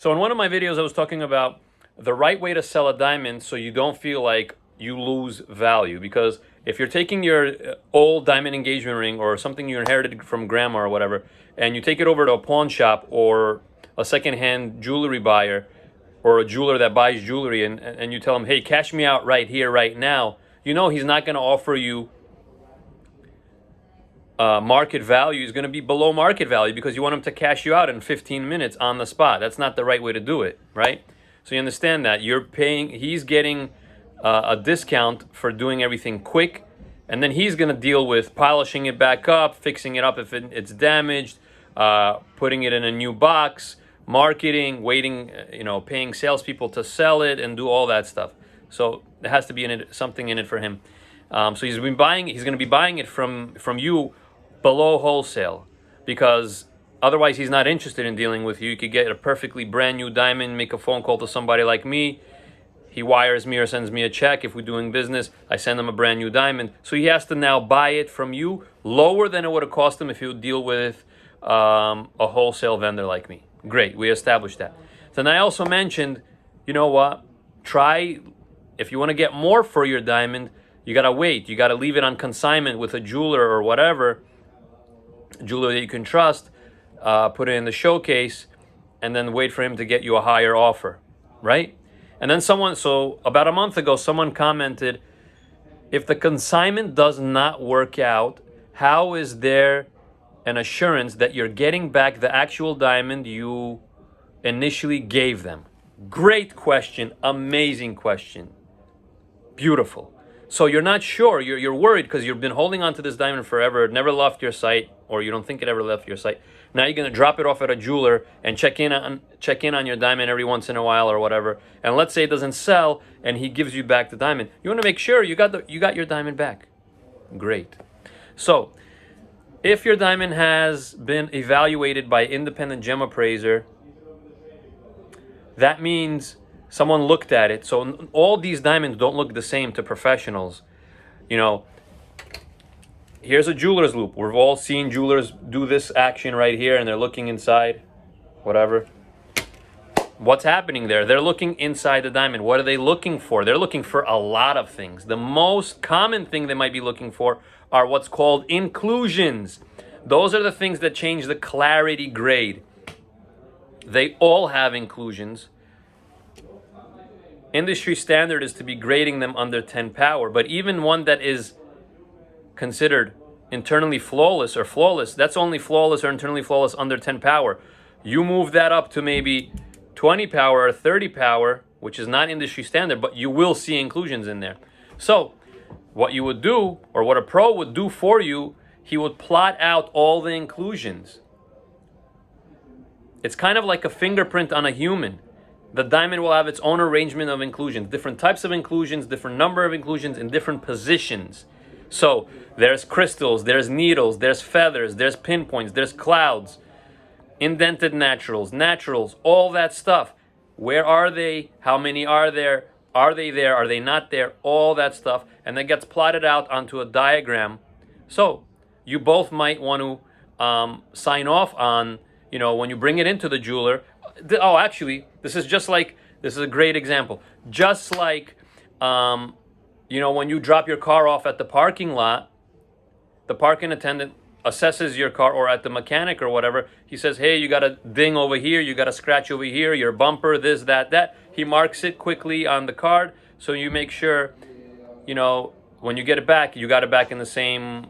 So in one of my videos, I was talking about the right way to sell a diamond so you don't feel like you lose value. Because if you're taking your old diamond engagement ring or something you inherited from grandma or whatever, and you take it over to a pawn shop or a secondhand jewelry buyer or a jeweler that buys jewelry, and you tell him, hey, cash me out right here, right now, you know he's not going to offer you market value. Is going to be below market value because you want him to cash you out in 15 minutes on the spot. That's not the right way to do it, right? So you understand that you're paying, he's getting a discount for doing everything quick, and then he's going to deal with polishing it back up, fixing it up if it's damaged, putting it in a new box, marketing, waiting, paying salespeople to sell it and do all that stuff. So there has to be something in it for him. So he's going to be buying it from you below wholesale, because otherwise he's not interested in dealing with you. You could get a perfectly brand new diamond, make a phone call to somebody like me. He wires me or sends me a check. If we're doing business, I send him a brand new diamond. So he has to now buy it from you lower than it would have cost him if he would deal with a wholesale vendor like me. Great, we established that. Then I also mentioned, you know what? Try, if you want to get more for your diamond, you got to wait. You got to leave it on consignment with a jeweler or whatever, jeweler that you can trust, put it in the showcase, and then wait for him to get you a higher offer, right? And then so about a month ago, someone commented, if the consignment does not work out, how is there an assurance that you're getting back the actual diamond you initially gave them? Great question, amazing question, beautiful. So you're not sure, you're worried because you've been holding on to this diamond forever, it never left your site, or you don't think it ever left your site. Now you're going to drop it off at a jeweler and check in on your diamond every once in a while or whatever. And let's say it doesn't sell and he gives you back the diamond. You want to make sure you got your diamond back. Great. So if your diamond has been evaluated by independent gem appraiser, that means someone looked at it. So all these diamonds don't look the same to professionals. Here's a jeweler's loop. We've all seen jewelers do this action right here, and they're looking inside, whatever. What's happening there? They're looking inside the diamond. What are they looking for? They're looking for a lot of things. The most common thing they might be looking for are what's called inclusions. Those are the things that change the clarity grade. They all have inclusions. Industry standard is to be grading them under 10 power, but even one that is considered internally flawless or flawless, that's only flawless or internally flawless under 10 power. You move that up to maybe 20 power or 30 power, which is not industry standard, but you will see inclusions in there. So what you would do, or what a pro would do for you, he would plot out all the inclusions. It's kind of like a fingerprint on a human. The diamond will have its own arrangement of inclusions, different types of inclusions, different number of inclusions in different positions. So there's crystals, there's needles, there's feathers, there's pinpoints, there's clouds, indented naturals, all that stuff. Where are they? How many are there? Are they there? Are they not there? All that stuff. And that gets plotted out onto a diagram. So you both might want to sign off on, when you bring it into the jeweler. Oh, actually, this is a great example. Just like, when you drop your car off at the parking lot, the parking attendant assesses your car, or at the mechanic or whatever. He says, hey, you got a ding over here, you got a scratch over here, your bumper, this, that. He marks it quickly on the card, so you make sure, when you get it back, you got it back in the same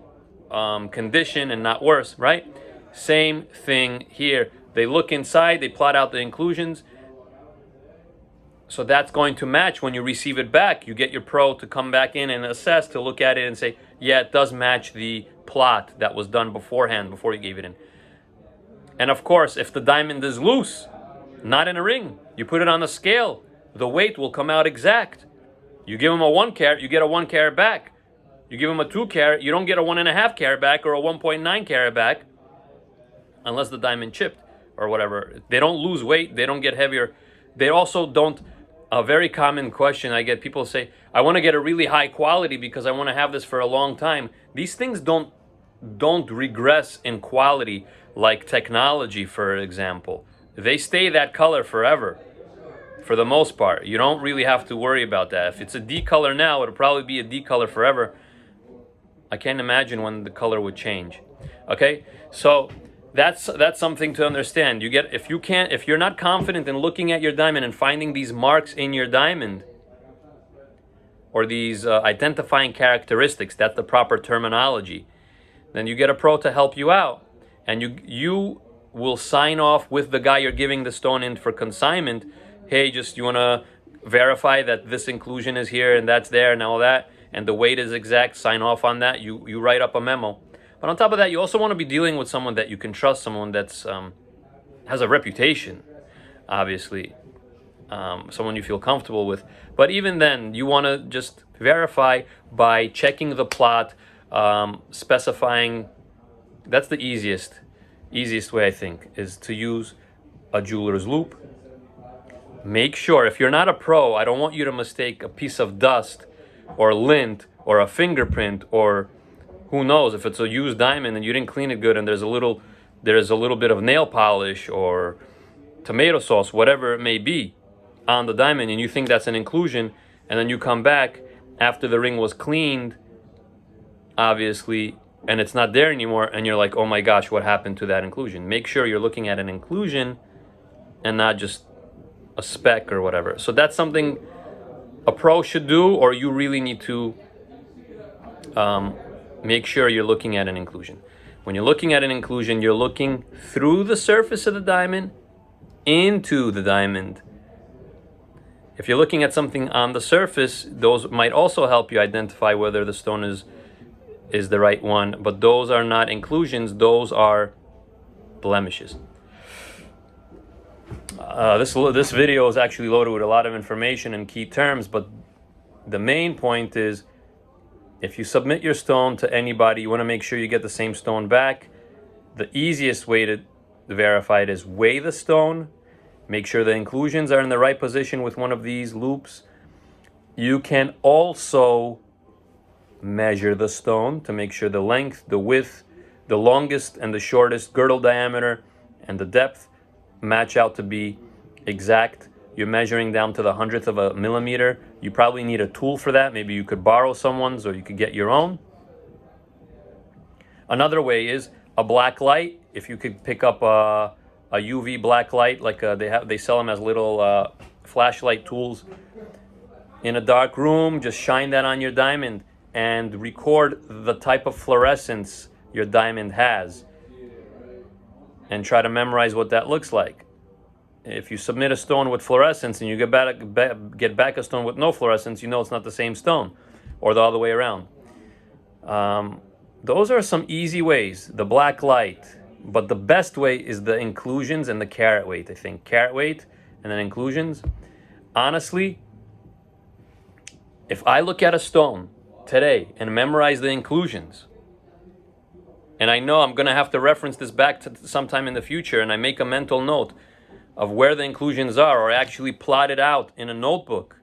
condition and not worse, right? Same thing here. They look inside, they plot out the inclusions. So that's going to match when you receive it back. You get your pro to come back in and assess, to look at it and say, yeah, it does match the plot that was done beforehand, before you gave it in. And of course, if the diamond is loose, not in a ring, you put it on the scale, the weight will come out exact. You give him a 1 carat, you get a 1 carat back. You give him a 2 carat, you don't get a 1.5 carat back or a 1.9 carat back, unless the diamond chipped or whatever. They don't lose weight, they don't get heavier. They also don't. A very common question I get, people say, I want to get a really high quality because I want to have this for a long time. These things don't regress in quality like technology, for example. they stay that color forever. For the most part, you don't really have to worry about that. If it's a D color now, it'll probably be a D color forever. I can't imagine when the color would change. Okay, so that's something to understand. You get, if you're not confident in looking at your diamond and finding these marks in your diamond, or these identifying characteristics, that's the proper terminology, then you get a pro to help you out, and you will sign off with the guy you're giving the stone in for consignment. Hey, just you want to verify that this inclusion is here and that's there and all that, and the weight is exact, sign off on that. You write up a memo. But on top of that, you also want to be dealing with someone that you can trust, someone that's has a reputation, obviously, someone you feel comfortable with. But even then, you want to just verify by checking the plot, specifying. That's the easiest way, I think, is to use a jeweler's loop. Make sure, if you're not a pro, I don't want you to mistake a piece of dust or lint or a fingerprint, or who knows, if it's a used diamond and you didn't clean it good and there's a little bit of nail polish or tomato sauce, whatever it may be, on the diamond, and you think that's an inclusion, and then you come back after the ring was cleaned, obviously, and it's not there anymore, and you're like, oh my gosh, what happened to that inclusion? Make sure you're looking at an inclusion and not just a speck or whatever. So that's something a pro should do, or you really need to make sure you're looking at an inclusion. When you're looking at an inclusion, you're looking through the surface of the diamond into the diamond. If you're looking at something on the surface, those might also help you identify whether the stone is the right one, but those are not inclusions, those are blemishes. This video is actually loaded with a lot of information and key terms, but the main point is, if you submit your stone to anybody, you want to make sure you get the same stone back. The easiest way to verify it is weigh the stone, make sure the inclusions are in the right position with one of these loops. You can also measure the stone to make sure the length, the width, the longest and the shortest girdle diameter, and the depth match out to be exact. You're measuring down to the 100th of a millimeter. You probably need a tool for that. Maybe you could borrow someone's, or you could get your own. Another way is a black light. If you could pick up a UV black light, like they sell them as little flashlight tools in a dark room, just shine that on your diamond and record the type of fluorescence your diamond has, and try to memorize what that looks like. If you submit a stone with fluorescence and you get back a stone with no fluorescence, you know it's not the same stone, or the other way around. Those are some easy ways, the black light, but the best way is the inclusions and the carat weight, I think. Carat weight and then inclusions. Honestly, if I look at a stone today and memorize the inclusions, and I know I'm going to have to reference this back to sometime in the future, and I make a mental note of where the inclusions are, or I actually plot it out in a notebook,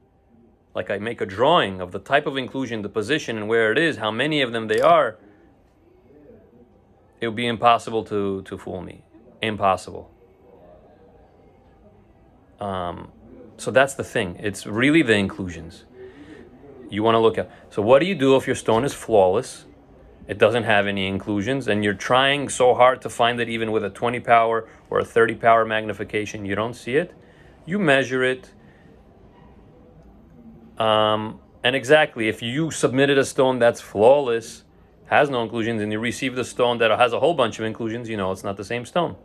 like I make a drawing of the type of inclusion, the position, and where it is, how many of them they are, it would be impossible to fool me. Impossible. So that's the thing. It's really the inclusions you want to look at. So what do you do if your stone is flawless? It doesn't have any inclusions, and you're trying so hard to find it even with a 20 power or a 30 power magnification, you don't see it. You measure it. And exactly, if you submitted a stone that's flawless, has no inclusions, and you received a stone that has a whole bunch of inclusions, you know it's not the same stone.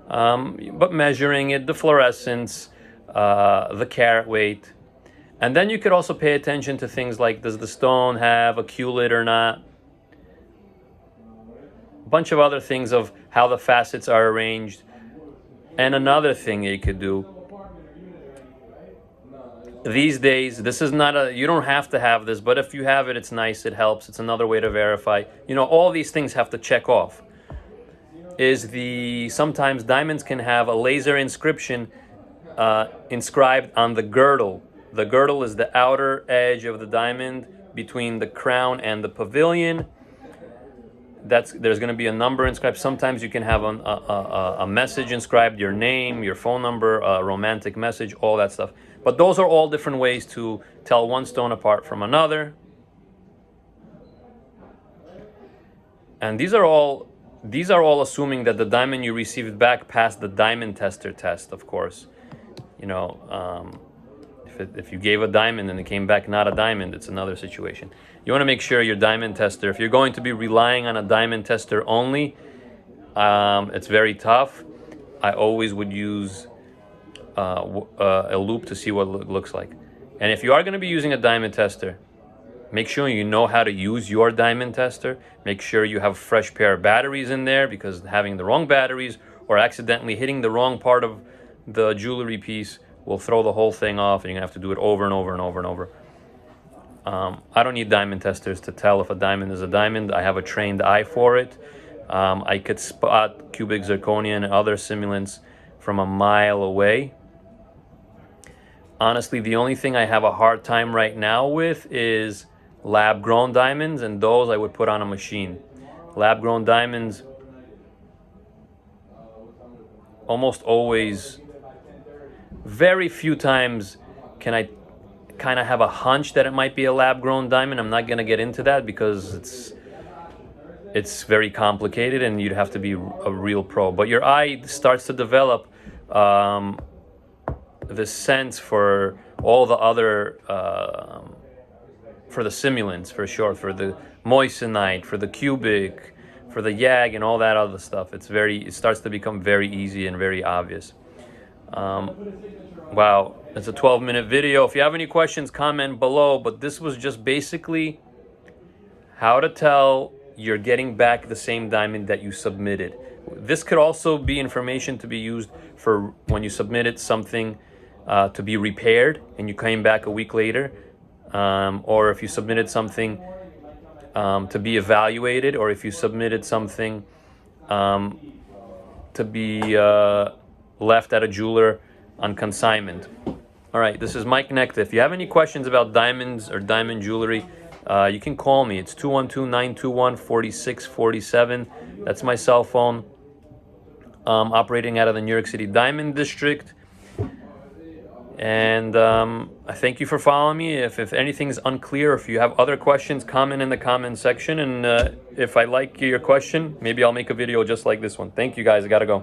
But measuring it, the fluorescence, the carat weight, and then you could also pay attention to things like, does the stone have a Q-lid or not? Bunch of other things of how the facets are arranged. And another thing you could do these days, this is not you don't have to have this, but if you have it, it's nice, it helps. It's another way to verify. You know, all these things have to check off. Sometimes diamonds can have a laser inscription inscribed on the girdle. The girdle is the outer edge of the diamond between the crown and the pavilion. there's going to be a number inscribed. Sometimes you can have a message inscribed, your name, your phone number, a romantic message, all that stuff. But those are all different ways to tell one stone apart from another. And these are all assuming that the diamond you received back passed the diamond tester test, of course. You know, if you gave a diamond and it came back not a diamond, it's another situation. You want to make sure your diamond tester, if you're going to be relying on a diamond tester only, it's very tough. I always would use a loop to see what it looks like. And if you are going to be using a diamond tester, make sure you know how to use your diamond tester. Make sure you have a fresh pair of batteries in there, because having the wrong batteries or accidentally hitting the wrong part of the jewelry piece will throw the whole thing off, and you're gonna have to do it over and over and over and over. I don't need diamond testers to tell if a diamond is a diamond. I have a trained eye for it. I could spot cubic zirconia and other simulants from a mile away. Honestly, the only thing I have a hard time right now with is lab-grown diamonds, and those I would put on a machine. Lab-grown diamonds, almost always, very few times can I kind of have a hunch that it might be a lab-grown diamond. I'm not going to get into that because it's very complicated and you'd have to be a real pro. But your eye starts to develop the sense for all the other, for the simulants, for sure, for the moissanite, for the cubic, for the YAG and all that other stuff. It starts to become very easy and very obvious. Wow, it's a 12-minute video. If you have any questions, comment below. But this was just basically how to tell you're getting back the same diamond that you submitted. This could also be information to be used for when you submitted something to be repaired and you came back a week later, or if you submitted something to be evaluated, or if you submitted something to be left at a jeweler on consignment. All right, this is Mike Nekta. If you have any questions about diamonds or diamond jewelry, you can call me. It's 212-921-4647. That's my cell phone. Operating out of the New York City Diamond District. And I thank you for following me. If anything's unclear, if you have other questions, comment in the comment section. And if I like your question, maybe I'll make a video just like this one. Thank you guys. I gotta go.